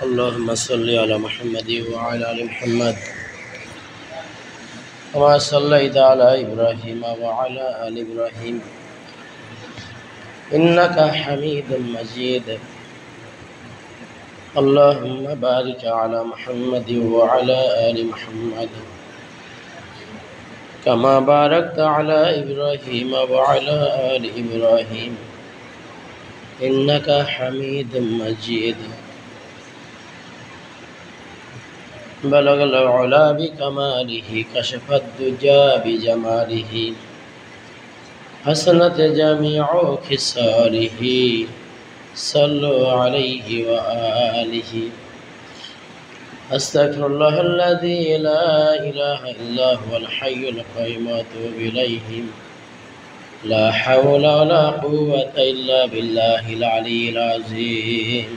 اللهم صل على محمد وعلى آل محمد كما صليت على إبراهيم وعلى آل إبراهيم إنك حميد مجيد. اللهم بارك على محمد وعلى آل محمد كما باركت على إبراهيم وعلى آل إبراهيم إنك حميد مجيد. بلغ العلا بكماله كشف الدجى بجماله حسنت جميع خصاله صلوا عليه وآله. أستغفر الله الذي لا إله إلا هو الحي القيوم وأتوب إليه. لا حول ولا قوة إلا بالله العلي العظيم.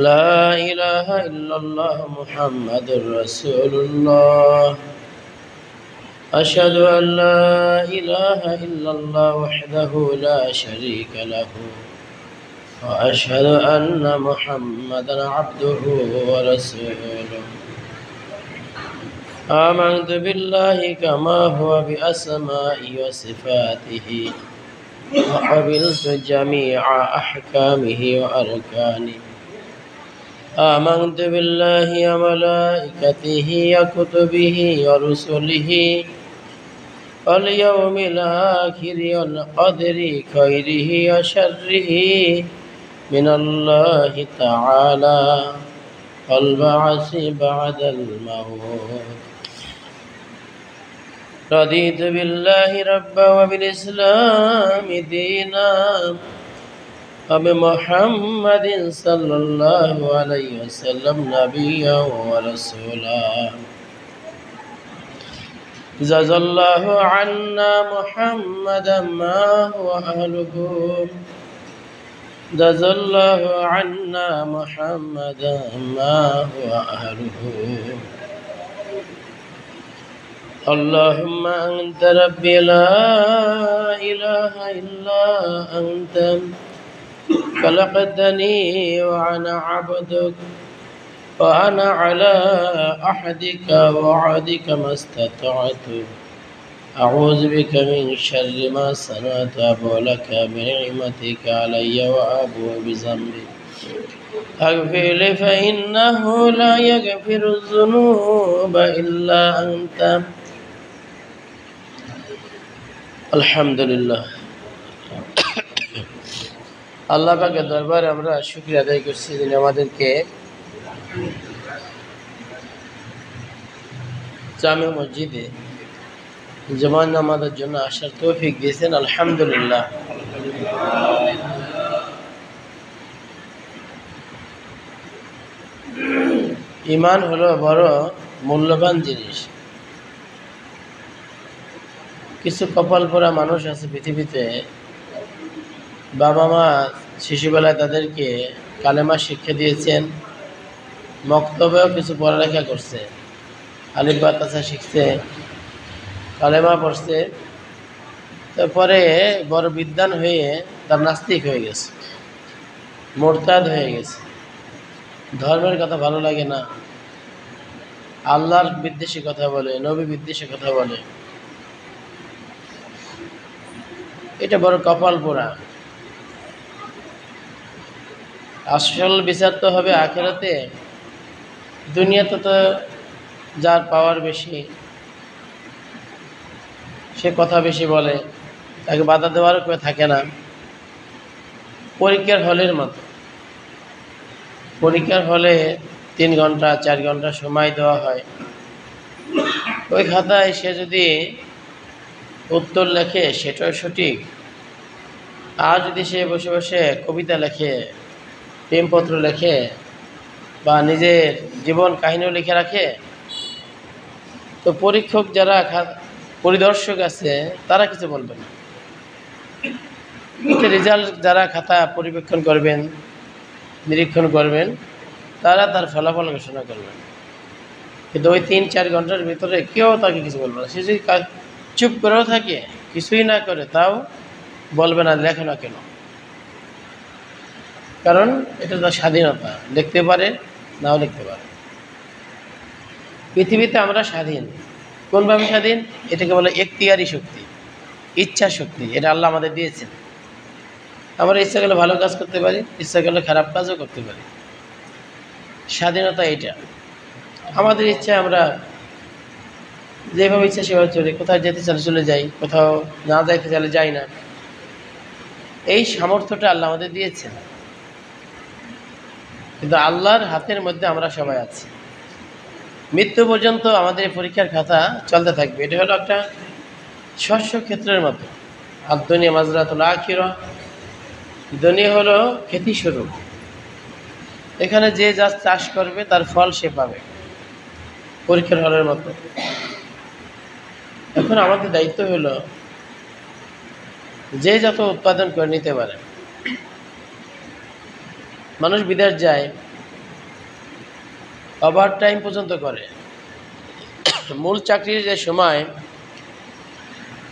لا إله إلا الله محمد رسول الله. أشهد أن لا إله إلا الله وحده لا شريك له وأشهد أن محمدا عبده ورسوله. آمنت بالله كما هو بأسمائه وصفاته وقبلت جميع أحكامه وأركانه. آمنت بالله وملائكته وكتبه ورسله واليوم الآخر والقدر خيره وشره من الله تعالى والبعث بعد الموت. رضيت بالله ربا وبالإسلام دينا وبمحمد صلى الله عليه وسلم نبيا ورسولا. جزا الله عنا محمدا ما هو أهله. جزا الله عنا محمدا ما هو أهله. اللهم أنت ربي لا إله إلا أنت خلقتني وأنا عبدك وأنا على عهدك ووعدك ما استطعت. أعوذ بك من شر ما صنعت. أبوء لك بنعمتك علي وأبوء بذنبي فاغفر لي فإنه لا يغفر الذنوب إلا أنت. الحمد لله. আল্লাহ পাকের দরবারে আমরা শুকরিয়া আদায় করছি, যিনি আমাদেরকে জামে মসজিদে জুমার নামাজের জন্য আসার তৌফিক দিয়েছেন। আলহামদুলিল্লাহ। ঈমান হলো বড় মূল্যবান জিনিস। কিছু কপাল পোড়া মানুষ আছে পৃথিবীতে, বাবা মা শিশুবেলায় তাদেরকে কালেমা শিক্ষা দিয়েছেন, মক্তবেও কিছু পড়ালেখা করছে, আলিফ বা তাসা শিখছে, কালেমা পড়ছে, তারপরে বড় বিদ্বান হয়ে তার নাস্তিক হয়ে গেছে, মোরতাদ হয়ে গেছে, ধর্মের কথা ভালো লাগে না, আল্লাহর বিদ্বেষী কথা বলে, নবী বিদ্বেষী কথা বলে। এটা বড় কপাল পোড়া। আসল বিচার তো হবে আখিরাতে। দুনিয়াতে তো যার পাওয়ার বেশি, সে কথা বেশি বলে, তাকে বাধা দেওয়ারও কেউ থাকে না। পরীক্ষার হলের মতো, পরীক্ষার হলে 3 ঘন্টা 4 ঘন্টা সময় দেওয়া হয়। ওই খাতায় সে যদি উত্তর লেখে সেটাও সঠিক, আর যদি সে বসে বসে কবিতা লেখে, প্রেমপত্র লেখে বা নিজের জীবন কাহিনীও লিখে রাখে, তো পরীক্ষক যারা পরিদর্শক আছে তারা কিছু বলবে না। রেজাল্ট যারা খাতা পরিবেক্ষণ করবেন, নিরীক্ষণ করবেন, তারা তার ফলাফল ঘোষণা করবেন। কিন্তু ওই 3-4 ঘন্টার ভিতরে কেউ তাকে কিছু বলবে না। সে যদি চুপ করেও থাকে, কিছুই না করে, তাও বলবে না লেখো না কেন। কারণ এটা তার স্বাধীনতা, লিখতে পারে নাও লিখতে পারে। পৃথিবীতে আমরা স্বাধীন। কোনভাবে স্বাধীন? এটাকে বলে এখতিয়ারি শক্তি, ইচ্ছা শক্তি। এটা আল্লাহ আমাদের দিয়েছেন। আমরা ইচ্ছা করলে ভালো কাজ করতে পারি, ইচ্ছা করলে খারাপ কাজও করতে পারি। স্বাধীনতা এটা। আমাদের ইচ্ছা আমরা যেভাবে ইচ্ছা সেভাবে চলে, কোথাও যেতে চাইলে চলে যাই, কোথাও না যাইতে চাইলে যাই না। এই সামর্থ্যটা আল্লাহ আমাদের দিয়েছেন, কিন্তু আল্লাহর হাতের মধ্যে আমরা সবাই আছি। মৃত্যু পর্যন্ত আমাদের পরীক্ষার খাতা চলতে থাকবে। এটা হলো একটা শস্য ক্ষেত্রের মতো। আর দুনিয়া মাজরাতুল আখিরা, দুনিয়া হলো খেতি স্বরূপ। এখানে যে যা চাষ করবে তার ফল সে পাবে, পরীক্ষার হলের মতো। এখন আমাদের দায়িত্ব হলো যে যত উৎপাদন করে নিতে পারে। মানুষ বিদেশ যায়, ওভার টাইম পর্যন্ত করে। মূল চাকরির যে সময়,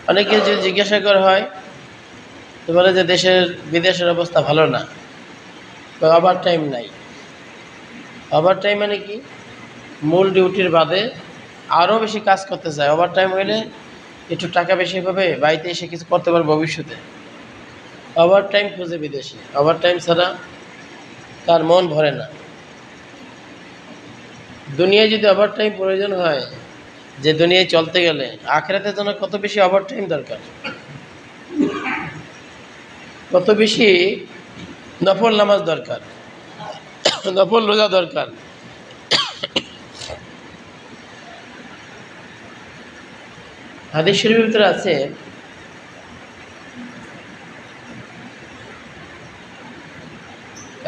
অনেকে যদি জিজ্ঞাসা করা হয় তো বলে যে বিদেশের অবস্থা ভালো না, ওভার টাইম নাই। ওভার টাইম মানে কি? মূল ডিউটির বাদে আরও বেশি কাজ করতে চায়। ওভার টাইম হইলে একটু টাকা বেশি পাবে, বাড়িতে এসে কিছু করতে পারবে ভবিষ্যতে। ওভার টাইম খুঁজে বিদেশে। ওভার টাইম ছাড়া তার মন ভরে না। দুনিয়ায় যদি ওভার টাইম প্রয়োজন হয়, যে দুনিয়ায় চলতে গেলে আখিরাতের জন্য কত বেশি ওভার টাইম দরকার, কত বেশি নফল নামাজ দরকার, নফল রোজা দরকার। হাদিস শরীফের ভিতরে আছে,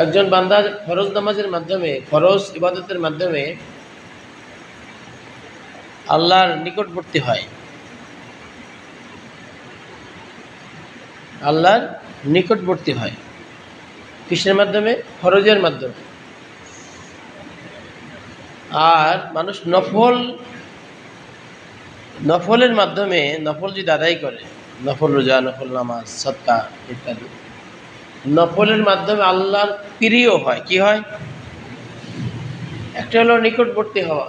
একজন বান্দা ফরজ নামাজের মাধ্যমে, ফরজ ইবাদতের মাধ্যমে আল্লাহর নিকটবর্তী হয়। আল্লাহর নিকটবর্তী হয় কিসের মাধ্যমে? ফরজের মাধ্যমে। আর মানুষ নফলের মাধ্যমে, নফল যদি আদায় করে, নফল রোজা, নফল নামাজ, সদকা ইত্যাদি, নফলের মাধ্যমে আল্লাহর প্রিয় হয়। কি হয়? একটা হলো নিকটবর্তী হওয়া,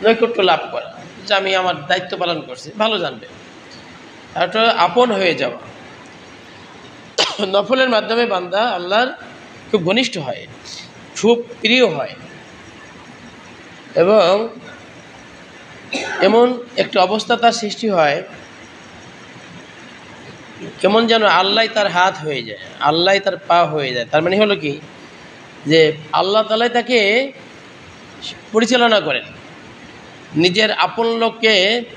নৈকট্য লাভ করা, যে আমি আমার দায়িত্ব পালন করছি, ভালো জানবে। আর একটা আপন হয়ে যাওয়া। নফলের মাধ্যমে বান্দা আল্লাহর খুব ঘনিষ্ঠ হয়, খুব প্রিয় হয়, এবং এমন একটা অবস্থা তার সৃষ্টি হয়, কেমন যেন আল্লাহ তার হাত হয়ে যায়, আল্লাহ তার পা হয়ে যায়। তার মানে হলো কি, যে আল্লাহ তাআলাই তাকে পরিচালনা করেন, নিজের আপন লোককে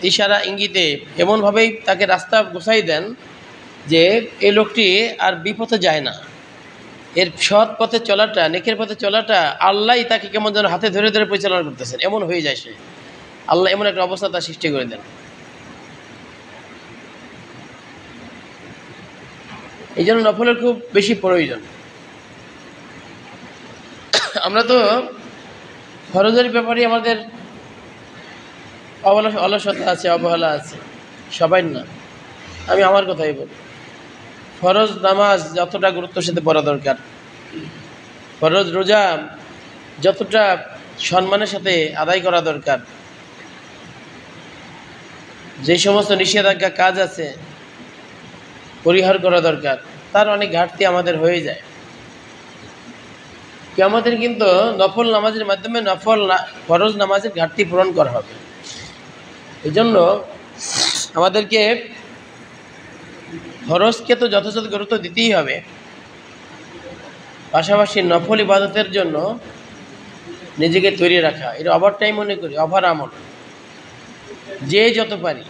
ইশারা ইঙ্গিতে এমনভাবেই তাকে রাস্তা গোছাই দেন যে এই লোকটি আর বিপথে যায় না। এর সৎ পথে চলাটা, নেকের পথে চলাটা আল্লাহ তাকে কেমন যেন হাতে ধরে ধরে পরিচালনা করতেছেন, এমন হয়ে যায় সে। আল্লাহ এমন একটা অবস্থা তার সৃষ্টি করে দেন। এই জন্য নফলের খুব বেশি প্রয়োজন। আমরা তো ফরজের ব্যাপারে আমাদের অলসতা আছে, অবহেলা আছে, সবাই না। আমি আমার কথাই বলি, ফরজ নামাজ যতটা গুরুত্বের সাথে পড়া দরকার, ফরজ রোজা যতটা সম্মানের সাথে আদায় করা দরকার, যে সমস্ত নিষেধাজ্ঞা কাজ আছে পরিহার করা দরকার, তার অনেক ঘাটতি আমাদের হয়ে যায়। কিয়ামতের কিন্তু নফল নামাজের মাধ্যমে ফরজ নামাজের ঘাটতি পূরণ করা হবে। এই জন্য আমাদেরকে ফরজকে তো যথাযথ গুরুত্ব দিতেই হবে, পাশাপাশি নফল ইবাদতের জন্য নিজেকে তৈরি রাখা। এটা ওভার টাইম মনে করি, ওভার আমল, যে যত পারি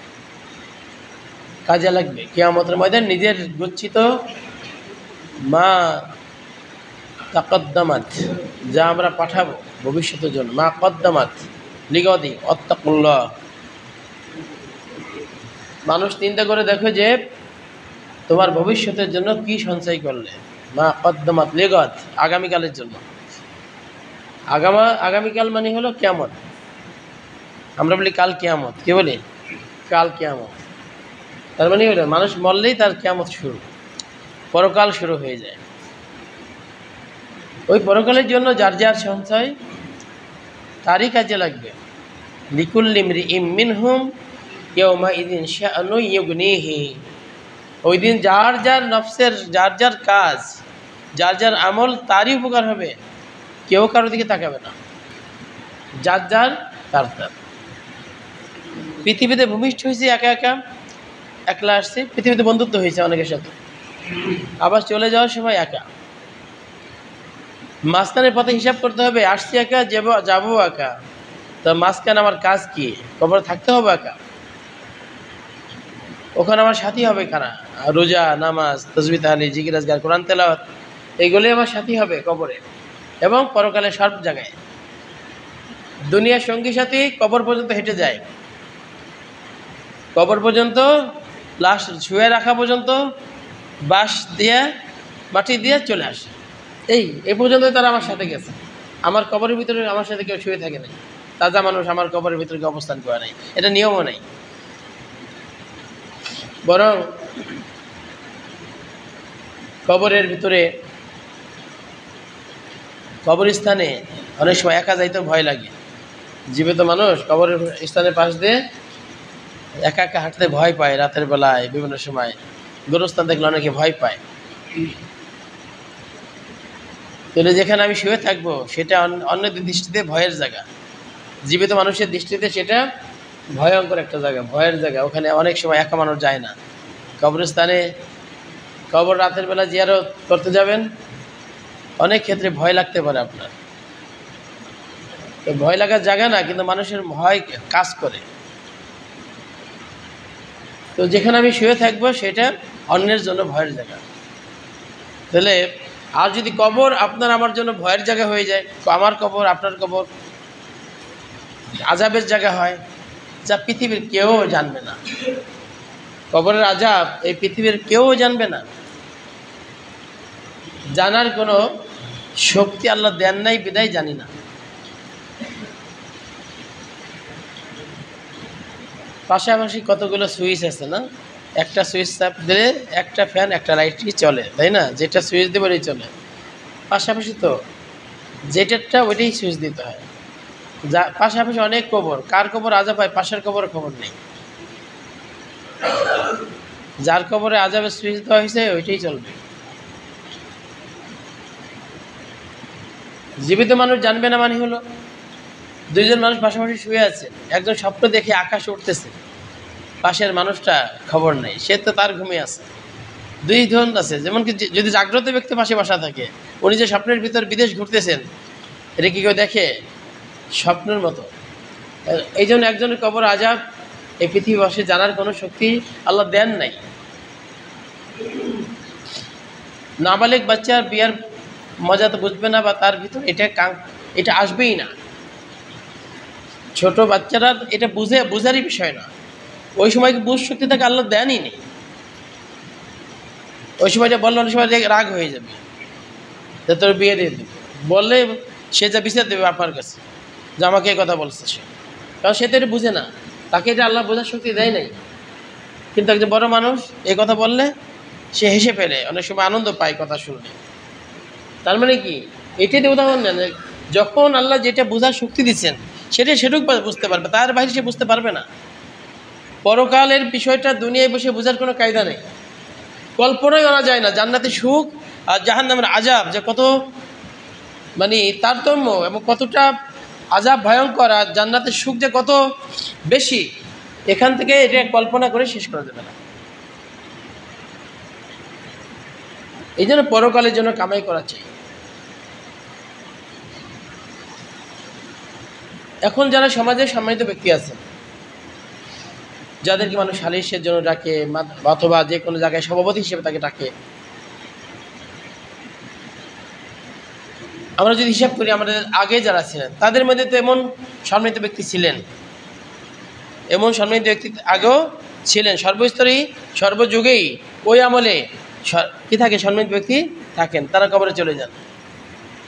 কাজে লাগবে। কিয়ামতের ময়দান নিজের গচ্ছিত মা তাকদ্দামাত, যা আমরা পাঠাবো ভবিষ্যতের জন্য, মা কদ্দামাত লিগদি অত্তাকুল্লাহ। মানুষ চিন্তা করে দেখো যে তোমার ভবিষ্যতের জন্য কি সঞ্চয় করলে। মা কদ্দামাত লিগদ, আগামীকালের জন্য। আগামীকাল মানে হলো কিয়ামত। আমরা বলি কাল কিয়ামত, কে বলি কাল কিয়ামত। তার মানে হলো মানুষ মরলেই তার কিয়ামত শুরু, পরকাল শুরু হয়ে যায়। ওই পরকালের জন্য যার যার সঞ্চয় তারই কাজে লাগবে। লিকুল্লি ইমরিইম মিনহুম ইয়াওমাইযিন শাআনুন ইউগনিহি। ওই দিন যার যার নফসের যার যার কাজ, যার যার আমল তারই উপকার হবে, কেউ কারোর দিকে তাকাবে না, যার যার তার তার। পৃথিবীতে ভূমিষ্ঠ হয়েছে একা একা, একলা আসছে, পৃথিবীতে বন্ধুত্ব হয়েছে অনেকের সাথে, আবার চলে যাওয়ার সময় একা। মাঝখানের পথে হিসাব করতে হবে, আসছি একা, যাবো একা, তো মাঝখানে আমার কাজ কি? কবর থাকতে হবে একা, ওখানে আমার সাথী হবে কারা? রোজা, নামাজ, তাসবিহ, তাহলিল, জিকির, আজকার, কোরআন তেলাওয়াত, এইগুলি আমার সাথী হবে কবরে এবং পরকালে সব জায়গায়। দুনিয়ার সঙ্গী সাথী কবর পর্যন্ত হেঁটে যায়, কবর পর্যন্ত, লাশ শুয়ে রাখা পর্যন্ত, বাঁশ দিয়ে মাটি দিয়ে চলে আসে। এই পর্যন্ত তারা আমার সাথে গেছে। আমার কবরের ভিতরে আমার সাথে কেউ শুয়ে থাকে নাই, তাজা মানুষ আমার কবরের ভিতরে কেউ অবস্থান করে নাই, এটা নিয়মও নেই। বরং কবরের ভিতরে, কবরস্থানে অনেক সময় একা যাইতে ভয় লাগে। জীবিত মানুষ কবরের স্থানের পাশ দিয়ে একা একা হাঁটতে ভয় পায়, রাতের বেলায় বিভিন্ন সময় গোরস্থান দেখলে অনেকে ভয় পায়। তাহলে যেখানে আমি শুয়ে থাকবো সেটা অন্যদের দৃষ্টিতে ভয়ের জায়গা, জীবিত মানুষের দৃষ্টিতে সেটা ভয়ঙ্কর একটা জায়গা, ভয়ের জায়গা। ওখানে অনেক সময় একা মানুষ যায় না। কবরস্থানে কবর রাতের বেলা জিয়ারত করতে যাবেন, অনেক ক্ষেত্রে ভয় লাগতে পারে আপনার। তো ভয় লাগার জায়গা না, কিন্তু মানুষের ভয় কাজ করে। তো যেখানে আমি শুয়ে থাকবো সেটা অন্যের জন্য ভয়ের জায়গা। তাহলে আর যদি কবর আপনার আমার জন্য ভয়ের জায়গা হয়ে যায়, আমার কবর আপনার কবর আযাবের জায়গা হয়, যা পৃথিবীর কেউ জানবে না। কবরের আযাব এই পৃথিবীর কেউ জানবে না, জানার কোনো শক্তি আল্লাহ দেন নাই, বিদায় জানি না। পাশাপাশি কতগুলো সুইচ আছে না, একটা সুইচ চাপ দিলে একটা ফ্যান একটা লাইটই চলে, তাই না? যেটা সুইচ দেবে ওই চলে। পাশাপাশি তো যেটারটা ওইটাই সুইচ দিতে হয়। যা পাশাপাশি অনেক কবর, কার কবর আযাব হয় পাশের কবরের খবর নেই। যার কবরে আযাবের সুইচ দেওয়া হয়েছে ওইটাই চলবে। জীবিত মানুষ জানবে না মানে হলো, দুইজন মানুষ পাশাপাশি শুয়ে আছে, একজন স্বপ্ন দেখে আকাশে উঠতেছে, পাশের মানুষটা খবর নেই, সে তো তার ঘুমিয়ে আছে। দুই ধরন আছে, যেমন কি যদি জাগ্রত ব্যক্তি পাশে বসা থাকে, উনি যে স্বপ্নের ভিতর বিদেশ ঘুরতেছেন, এটা কি কেউ দেখে? স্বপ্নের মতো। এই জন্য একজনের কবর আযাব এই পৃথিবীবাসী জানার কোনো শক্তি আল্লাহ দেন নাই। নাবালিগ বাচ্চা বিয়ার মজা তো বুঝবে না, বা তার ভিতর এটা আসবেই না। ছোট বাচ্চারা এটা বুঝারই বিষয় না। ওই সময় বুঝ শক্তি তাকে আল্লাহ দেনই নেই। ওই সময়টা বললে অনেক সময় রাগ হয়ে যাবে, যে তোর বিয়ে দিয়ে দেবে, বললে সে যা বিচার দেবে আপনার কাছে যে আমাকে এই কথা বলছে সে, কারণ সে তো এটা বুঝে না, তাকে এটা আল্লাহ বোঝার শক্তি দেয় নাই। কিন্তু একজন বড় মানুষ এই কথা বললে সে হেসে ফেলে, অনেক সময় আনন্দ পায় কথা শুনলে। তার মানে কি, এটাতে উদাহরণ নেন, যখন আল্লাহ যেটা বোঝার শক্তি দিচ্ছেন সেটুকু বুঝতে পারবে, তার বাইরে সে বুঝতে পারবে না। পরকালের বিষয়টা দুনিয়ায় বসে বোঝার কোনো কায়দা নেই, কল্পনাই করা যায় না। জান্নাতের সুখ আর জাহান্নামের আযাব যে কত মানে তারতম্য, এবং কতটা আযাব ভয়ঙ্কর, আর জান্নাতের সুখ যে কত বেশি, এখান থেকে এটা কল্পনা করে শেষ করা যাবে না। এই জন্য পরকালের জন্য কামাই করা চাই। এখন যারা সমাজে সম্মানিত ব্যক্তি আছেন, যাদেরকে মানুষ সালিশের জন্য ডাকে, অথবা যে কোনো জায়গায় সভাপতি হিসেবে তাকে ডাকে, আমরা যদি হিসাব করি আমাদের আগে যারা ছিলেন তাদের মধ্যে তো এমন সম্মানিত ব্যক্তি ছিলেন, এমন সম্মানিত ব্যক্তি আগেও ছিলেন, সর্বস্তরেই সর্বযুগেই ওই আমলে কি থাকে, সম্মানিত ব্যক্তি থাকেন, তারা কবরে চলে যান।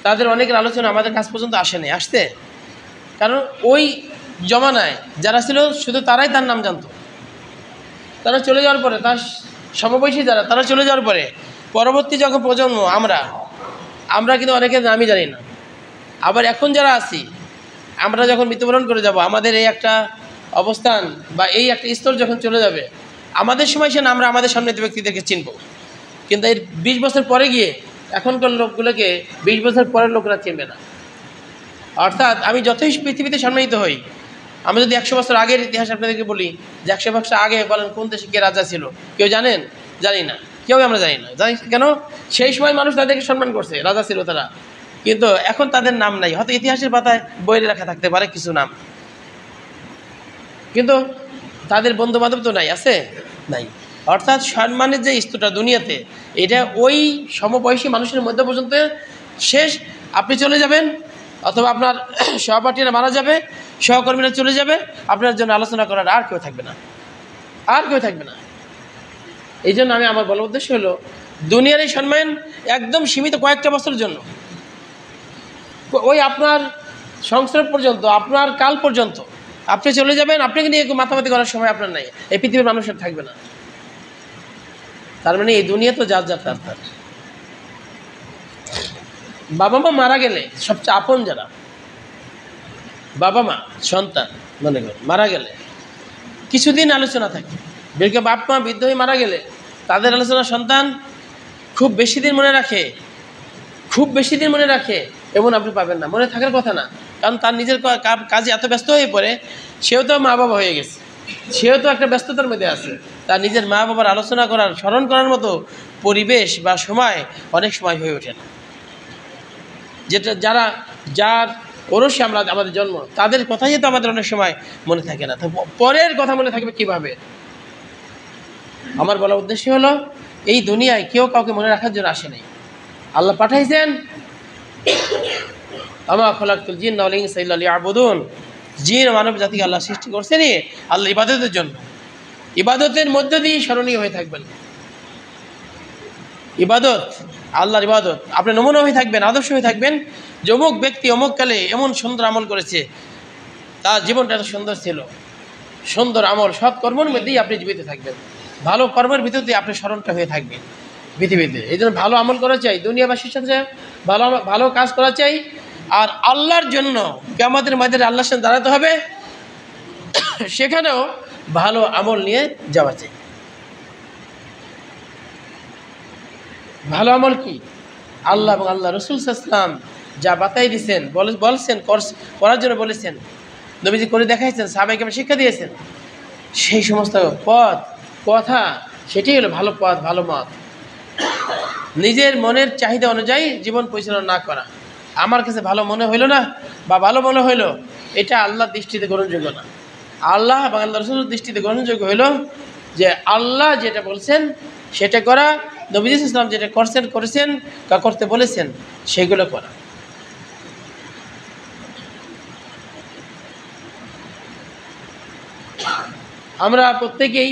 তাদের অনেকের আলোচনা আমাদের কাছ পর্যন্ত আসেনি, আসতে, কারণ ওই জমানায় যারা ছিল শুধু তারাই তার নাম জানতো। তারা চলে যাওয়ার পরে, তার সমবয়সী যারা, তারা চলে যাওয়ার পরে পরবর্তী যখন প্রজন্ম আমরা, আমরা কিন্তু অনেকের নামই জানি না। আবার এখন যারা আছি, আমরা যখন মৃত্যুবরণ করে যাব, আমাদের এই একটা অবস্থান বা এই একটা স্তর যখন চলে যাবে, আমাদের সময় সে আমরা আমাদের সামনে ব্যক্তিদেরকে চিনব, কিন্তু এর 20 বছর পরে গিয়ে এখনকার লোকগুলোকে 20 বছর পরের লোকরা চিনবে না। অর্থাৎ আমি যতই পৃথিবীতে সম্মানিত হই, আমি যদি 100 বছর আগের ইতিহাস আপনাদেরকে বলি যে 100 বছর আগে বলেন কোন দেশে কে রাজা ছিল, কেউ জানেন? জানি না, কেউ আমরা জানি না। জানি কেন? সেই সময় মানুষ তাদেরকে সম্মান করছে, রাজা ছিল তারা, কিন্তু এখন তাদের নাম নাই। হয়তো ইতিহাসের পাতায় বইয়ে লেখা থাকতে পারে কিছু নাম, কিন্তু তাদের বন্ধু বান্ধব তো নাই, আছে? নাই। অর্থাৎ সম্মানের যে স্তরটা দুনিয়াতে, এটা ওই সমবয়সী মানুষের মধ্যে পর্যন্ত শেষ। আপনি চলে যাবেন, অথবা আপনার সহপাঠীরা মারা যাবে, সহকর্মীরা চলে যাবে, আপনার জন্য আলোচনা করার আর কেউ থাকবে না, আর কেউ থাকবে না। এই জন্য আমি আমার বলার উদ্দেশ্য হলো, দুনিয়ার এই সম্মান একদম সীমিত কয়েকটা বছরের জন্য। ওই আপনার সংসার পর্যন্ত, আপনার কাল পর্যন্ত আপনি চলে যাবেন, আপনাকে নিয়ে মাতামাতি করার সময় আপনার নাই, এই পৃথিবীর মানুষের থাকবে না। তার মানে এই দুনিয়া তো যার যার তার তার। বাবা মা মারা গেলে সবচেয়ে আপন যারা, বাবা মা, সন্তান, মনে করেন মারা গেলে কিছুদিন আলোচনা থাকে। বেরকে বাপ মা বৃদ্ধ হয়ে মারা গেলে তাদের আলোচনা সন্তান খুব বেশি দিন মনে রাখে, খুব বেশি দিন মনে রাখে এমন আপনি পাবেন না, মনে থাকার কথা না। কারণ তার নিজের কাজে এত ব্যস্ত হয়ে পড়ে, সেও তো মা বাবা হয়ে গেছে, সেও তো একটা ব্যস্ততার মধ্যে আছে। তার নিজের মা বাবার আলোচনা করার, স্মরণ করার মতো পরিবেশ বা সময় অনেক সময় হয়ে ওঠে না। যেটা যার ওরসে আমরা আমাদের জন্ম, তাদের কথাই তো আমাদের অনেক সময় মনে থাকে না, তো পরের কথা মনে থাকবে কিভাবে? আমার বলার উদ্দেশ্য হলো, এই দুনিয়ায় কেউ কাউকে মনে রাখার জন্য আসে নাই। আল্লাহ পাঠাইছেন, আমা খলাকতুল জিন্না ওয়াল ইনসা ইল্লা লিয়াবুদুন, জিন মানব জাতিকে আল্লাহ সৃষ্টি করছেনই আল্লাহ ইবাদতের জন্য। ইবাদতের মধ্য দিয়ে স্মরণীয় হয়ে থাকবেন। ইবাদত, আল্লাহর ইবাদত, আপনি নমুনা হয়ে থাকবেন, আদর্শ হয়ে থাকবেন। যে অমুক ব্যক্তি অমুক কালে এমন সুন্দর আমল করেছে, তার জীবনটা এত সুন্দর ছিল, সুন্দর আমল, সৎ কর্মের মধ্যেই আপনি জীবিত থাকবেন, ভালো কর্মের ভিতরে আপনি স্মরণটা হয়ে থাকবেন পৃথিবীতে। এই জন্য ভালো আমল করা চাই, দুনিয়াবাসীর সাথে ভালো ভালো কাজ করা চাই। আর আল্লাহর জন্য কিয়ামতের ময়দানে আল্লাহর সাথে দাঁড়াতে হবে, সেখানেও ভালো আমল নিয়ে যাওয়া চাই। ভালো আমল কি? আল্লাহ এবং আল্লাহ রসুল সাল্লাল্লাহু আলাইহি ওয়াসাল্লাম যা বাতাই দিয়েছেন, বলছেন করার জন্য বলেছেন, নবীজি করে দেখাইছেন, সাহাবায়ে কেরাম শিক্ষা দিয়েছেন, সেই সমস্ত পথ কথা, সেটাই হলো ভালো পথ, ভালো মত। নিজের মনের চাহিদা অনুযায়ী জীবন পরিচালনা না করা, আমার কাছে ভালো মনে হইল না বা ভালো মনে হইল, এটা আল্লাহর দৃষ্টিতে গ্রহণযোগ্য না। আল্লাহ এবং আল্লাহ রসুলের দৃষ্টিতে গ্রহণযোগ্য হইল যে আল্লাহ যেটা বলছেন সেটা করা, নবী সাল্লাল্লাহু আলাইহি ওয়াসাল্লাম যেটা করেছেন বা করতে বলেছেন সেগুলো করা। আমরা প্রত্যেকেই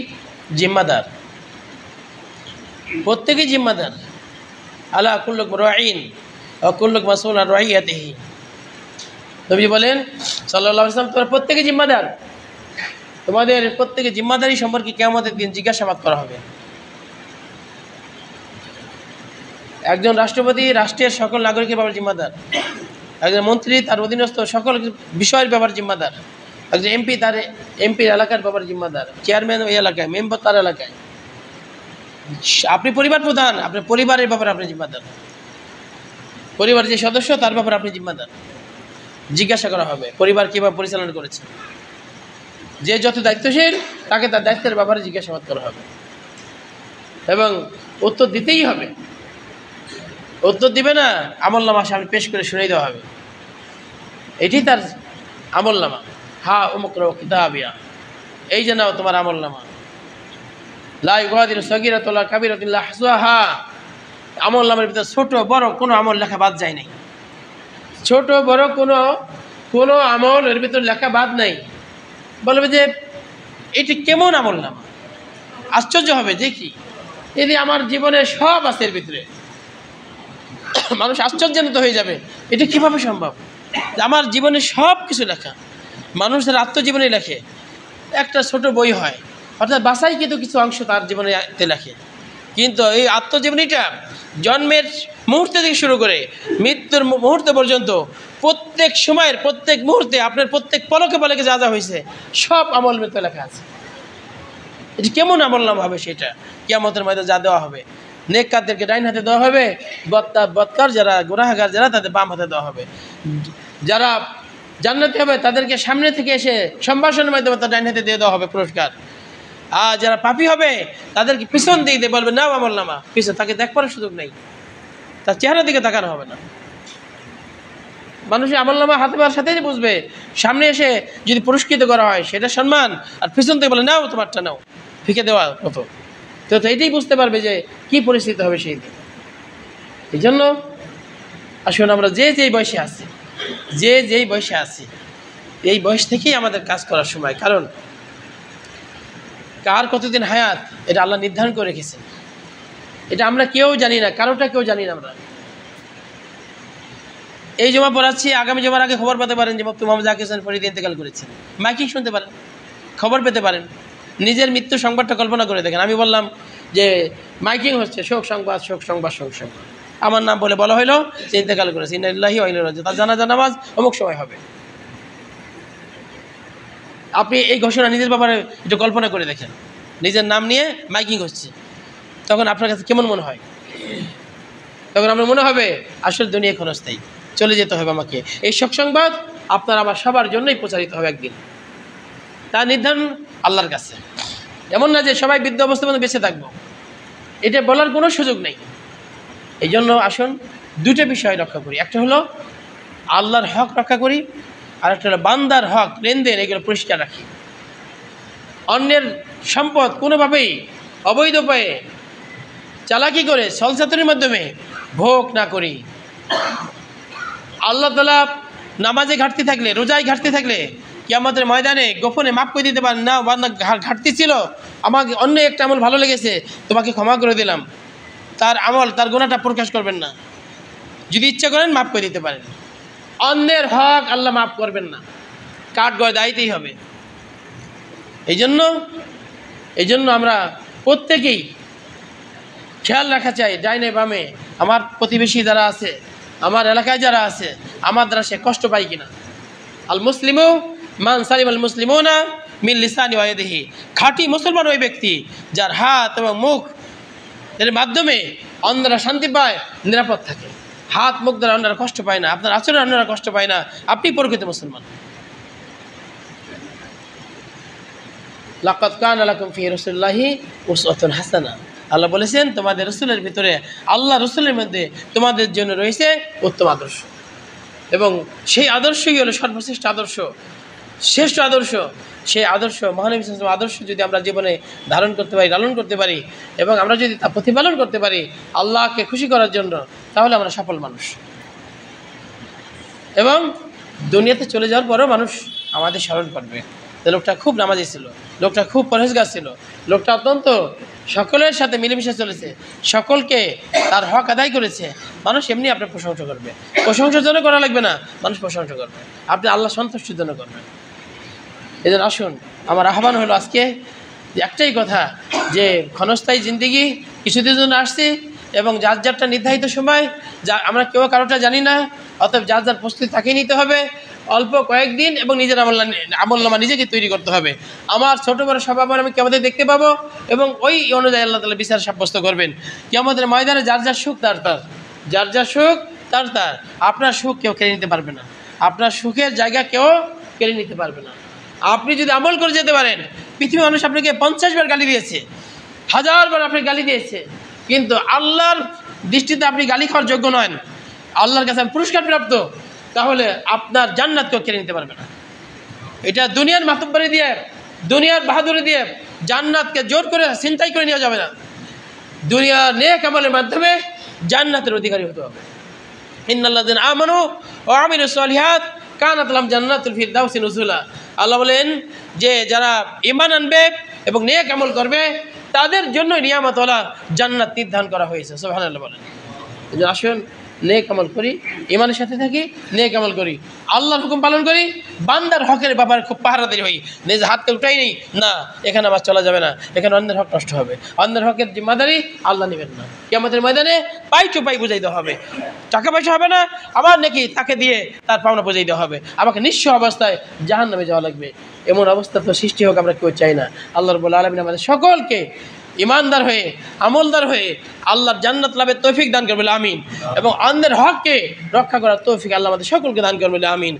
জিম্মাদার, প্রত্যেকেই জিম্মাদার। আলা কুল্লুকুম রাঈন ওয়া কুল্লুকুম মাসউলুন আন রাইয়াতিহি। নবী বলেন সাল্লাল্লাহু আলাইহি ওয়াসাল্লাম, তোমরা প্রত্যেকে জিম্মাদার, তোমাদের প্রত্যেকে জিম্মাদারি সম্পর্কে কিয়ামতের দিন জিজ্ঞাসাবাদ করা হবে। একজন রাষ্ট্রপতি রাষ্ট্রের সকল নাগরিকের ব্যাপারে জিম্মাদার, একজন মন্ত্রী তার অধীনস্থ সকল বিষয়ের ব্যাপারে জিম্মাদার, একজন এমপি তার এমপির এলাকার ব্যাপারে জিম্মাদার, চেয়ারম্যান ওই এলাকায়, মেম্বার তার এলাকায়। আপনি পরিবার প্রধান, আপনার পরিবারের ব্যাপারে আপনি জিম্মাদার, পরিবারের যে সদস্য তার ব্যাপারে আপনি জিম্মাদার। জিজ্ঞাসা করা হবে পরিবার কীভাবে পরিচালনা করেছে। যে যত দায়িত্বশীল তাকে তার দায়িত্বের ব্যাপারে জিজ্ঞাসাবাদ করা হবে এবং উত্তর দিতেই হবে। উত্তর দিবে না, আমলনামা সামনে পেশ করে শুনিয়ে দেওয়া হবে, এটি তার আমলনামা। হা উমুকরা কিতাবিয়া, এই যে নাও তোমার আমলনামা। লা ইউগাদিরু সাগীরাতান ওয়ালা কাবীরাতান ইল্লা আহসাহা, আমলনামার ভিতরে ছোট বড় কোনো আমল লেখা বাদ যায় নাই। ছোট বড় কোনো আমল এর ভিতরে লেখা বাদ নাই। বলবে যে এটি কেমন আমলনামা, আশ্চর্য হবে যে কি, এটি আমার জীবনে সব আছে এর ভিতরে। মানুষ আশ্চর্যান্বিত হয়ে যাবে, এটা কিভাবে সম্ভব? আমার জীবনে সব কিছু লেখা, মানুষের আত্মজীবনী লেখে, একটা ছোট বই হয়, অর্থাৎ বাছাই কিন্তু কিছু অংশ তার জীবনে লেখে। কিন্তু এই আত্মজীবনীটা জন্মের মুহূর্তে থেকে শুরু করে মৃত্যুর মুহূর্ত পর্যন্ত প্রত্যেক সময়ের প্রত্যেক মুহূর্তে আপনার প্রত্যেক পলকে পলকে যা যা হয়েছে সব আমল মৃত্যু লেখা আছে। এটি কেমন আমল নাম হবে? সেটা কিয়ামতের ময়দানে যা দেওয়া হবে, নেককারদেরকে ডাইন হাতে দেওয়া হবে, বদকার যারা গুনাহগার যারা তাদের বাম হাতে দেওয়া হবে, যারা জান্নাতি হবে তাদেরকে সামনে থেকে এসে সম্ভাষণের মাধ্যমে তার ডাইন হাতে দিয়ে দেওয়া হবে পুরস্কার। আর যারা পাপী হবে তাদেরকে পিছন দিয়ে দিয়ে বলবে নাও আমল নামা, পিছনে তাকে দেখবার সুযোগ নেই, তার চেহারার দিকে তাকানো হবে না। মানুষের আমল নামা হাতে পাওয়ার সাথেই বুঝবে, সামনে এসে যদি পুরস্কৃত করা হয় সেটা সম্মান, আর পিছন থেকে বলে নাও তোমারটা নাও, ফিকে দেওয়া মতো, তো এইটাই বুঝতে পারবে যে কি পরিস্থিতি হবে সেই দিন। এই জন্য আসুন আমরা যেই বয়সে আছি, যেই বয়সে আছি, এই বয়স থেকেই আমাদের কাজ করার সময়। কারণ কার কতদিন হায়াত এটা আল্লাহ নির্ধারণ করে রেখেছেন, এটা আমরা কেউ জানি না, কারোটা কেউ জানি না আমরা। এই জমা পড়াচ্ছি, আগামী জমার আগে খবর পেতে পারেন যে মুফতি মোহাম্মদ জাকির হোসেন ফরিদ ইন্তেকাল করেছেন, মাইকিং শুনতে পারেন, খবর পেতে পারেন। নিজের মৃত্যু সংবাদটা কল্পনা করে দেখেন। আমি বললাম যে মাইকিং হচ্ছে, শোক সংবাদ, শোক সংবাদ, শোক সংবাদ, আমার নাম বলে বলা হলো যে ইন্তেকাল করেছে, ইন্না লিল্লাহি ওয়া ইন্না ইলাইহি রাজিউন, তার জানাজা নামাজ অমুক সময় হবে। আপনি এই ঘোষণা নিজের ব্যাপারে একটু কল্পনা করে দেখেন, নিজের নাম নিয়ে মাইকিং হচ্ছে, তখন আপনার কাছে কেমন মনে হয়? তখন আমার মনে হবে আসলে দুনিয়া ক্ষণস্থায়ী, চলে যেতে হবে আমাকে। এই শোক সংবাদ আপনার আমার সবার জন্যই প্রচারিত হবে একদিন, তার নির্ধারণ আল্লাহর কাছে। এমন না যে সবাই বৃদ্ধ অবস্থা পর্যন্ত বেঁচে থাকবো, এটা বলার কোনো সুযোগ নেই। এই জন্য আসুন দুটো বিষয় রক্ষা করি, একটা হলো আল্লাহর হক রক্ষা করি, আর একটা হলো বান্দার হক লেনদেন, এগুলো পরিষ্কার রাখি। অন্যের সম্পদ কোনোভাবেই অবৈধ উপায়ে চালাকি করে ছলচাতুরির মাধ্যমে ভোগ না করি। আল্লাহ তাআলা নামাজে ঘাটতি থাকলে, রোজায় ঘাটতি থাকলে কিয়ামতের ময়দানে গোপনে মাফ করে দিতে পারেন, না বান্দা ঘাটতি ছিল, আমাকে অন্য একটা আমল ভালো লেগেছে, তোমাকে ক্ষমা করে দিলাম, তার আমল তার গুনাহটা প্রকাশ করবেন না, যদি ইচ্ছা করেন মাফ করে দিতে পারেন। অন্যের হক আল্লাহ মাফ করবেন না, কাঠগড়ায় দাইতেই হবে। এই জন্য আমরা প্রত্যেকেই খেয়াল রাখা চাই, ডাইনে বামে আমার প্রতিবেশী যারা আছে, আমার এলাকায় যারা আছে, আমার দ্বারা সে কষ্ট পায় কিনা। আল মুসলিমু মান সালিম আল মুসলিমুনা মিন লিসানি ওয়া ইয়াদিহি, খাঁটি মুসলমান ওই ব্যক্তি যার হাত এবং মুখ এর মাধ্যমে অন্যরা শান্তি পায়, নিরাপদ থাকে। হাত মুখ দ্বারা অন্যরা কষ্ট পায় না, আপনার আচরণ অন্যরা কষ্ট পায় না, আপনি প্রকৃত মুসলমান। লাকাদ কানা লাকুম ফি রাসূলিল্লাহি উসওয়াতুন হাসানাহ, আল্লাহ বলেছেন তোমাদের রসুলের ভিতরে, আল্লাহ রসুলের মধ্যে তোমাদের জন্য রয়েছে উত্তম আদর্শ, এবং সেই আদর্শই হলো সর্বশ্রেষ্ঠ আদর্শ, শ্রেষ্ঠ আদর্শ। সেই আদর্শ, মহানবী সাল্লাল্লাহু আলাইহি ওয়াসাল্লাম আদর্শ যদি আমরা জীবনে ধারণ করতে পারি, লালন করতে পারি, এবং আমরা যদি তা প্রতিপালন করতে পারি আল্লাহকে খুশি করার জন্য, তাহলে আমরা সফল মানুষ। এবং দুনিয়াতে চলে যাওয়ার পরেও মানুষ আমাদের স্মরণ করবে যে লোকটা খুব নামাজি ছিল, লোকটা খুব পরহেজগার ছিল, লোকটা অত্যন্ত সকলের সাথে মিলেমিশে চলেছে, সকলকে তার হক আদায় করেছে। মানুষ এমনি আপনার প্রশংসা করবে, প্রশংসার জন্য করা লাগবে না, মানুষ প্রশংসা করবে, আপনি আল্লাহ সন্তুষ্টির জন্য করবেন। এদের আসুন, আমার আহ্বান হলো আজকে যে একটাই কথা, যে ক্ষণস্থায়ী জিন্দিগি কিছুদিনের জন্য আসছি, এবং যার যারটা নির্ধারিত সময়, যা আমরা কেউ কারোটা জানি না, অতএব যার যার প্রস্তুতি তাকেই নিতে হবে, অল্প কয়েকদিন, এবং নিজের আমলনামা নিজেকে তৈরি করতে হবে। আমার ছোটো বড় সব আমল আমি কিয়ামতে দেখতে পাবো, এবং ওই অনুযায়ী আল্লাহ তাআলা বিচার সাব্যস্ত করবেন। কিয়ামতের ময়দানে যার যার সুখ তার তার, যার যার সুখ তার তার। আপনার সুখ কেউ কেড়ে নিতে পারবে না, আপনার সুখের জায়গা কেউ কেড়ে নিতে পারবে না। আপনি যদি আমল করে যেতে পারেন, পৃথিবীর মানুষ আপনাকে 50 বার গালি দিয়েছে, 1000 বার আপনাকে গালি দিয়েছে, কিন্তু আল্লাহর দৃষ্টিতে আপনি গালি খাওয়ার যোগ্য নন, আল্লাহর কাছে পুরস্কার প্রাপ্ত, তাহলে আপনার জান্নাত কেউ কেড়ে নিতে পারবে না। এটা দুনিয়ার মাতব্বরি দিয়ে, দুনিয়ার বাহাদুরি দিয়ে জান্নাতকে জোর করে ছিনতাই করে নেওয়া যাবে না। দুনিয়ার নেক আমলের মাধ্যমে জান্নাতের অধিকারী হতে হবে। ইন্নাল্লাযিনা আমানু ওয়া আমিলুস সলিহাত কানাত লাহুম জান্নাতুল ফিরদাউসি নুজুলা। আল্লাহ বলেন যে যারা ঈমান আনবে এবং নেক আমল করবে তাদের জন্য নিয়ামতওয়ালা জান্নাত নির্ধারণ করা হয়েছে। সুবহানাল্লাহ বলেন। আসুন নেক আমল করি, ইমানের সাথে থাকি, নেক আমল করি, আল্লাহর হুকুম পালন করি, বান্দার হকের ব্যাপারে খুব পাহারাদারি হই, নিজে হাতকে উঠাই নেই, না এখানে আমার চলা যাবে না, এখানে অন্যের হক নষ্ট হবে, অন্যের হকের জিম্মাদারি আল্লাহ নেবেন না। কিয়ামতের ময়দানে পাই টু পাই বুঝাইতে হবে, টাকা পয়সা হবে না, আবার নাকি তাকে দিয়ে তার পাওনা বুঝাইতে হবে, আমাকে নিঃস্ব অবস্থায় জাহান্নামে যাওয়া লাগবে। এমন অবস্থা তো সৃষ্টি হোক, আমরা কেউ চাই না। আল্লাহ রাব্বুল আলামিন আমাদের সকলকে ইমানদার হয়ে, আমলদার হয়ে আল্লাহর জান্নাত লাভের তৌফিক দান করবে, আমিন। এবং অন্যের হককে রক্ষা করার তৌফিক আল্লাহ আমাদের সকলকে দান করবে, আমিন।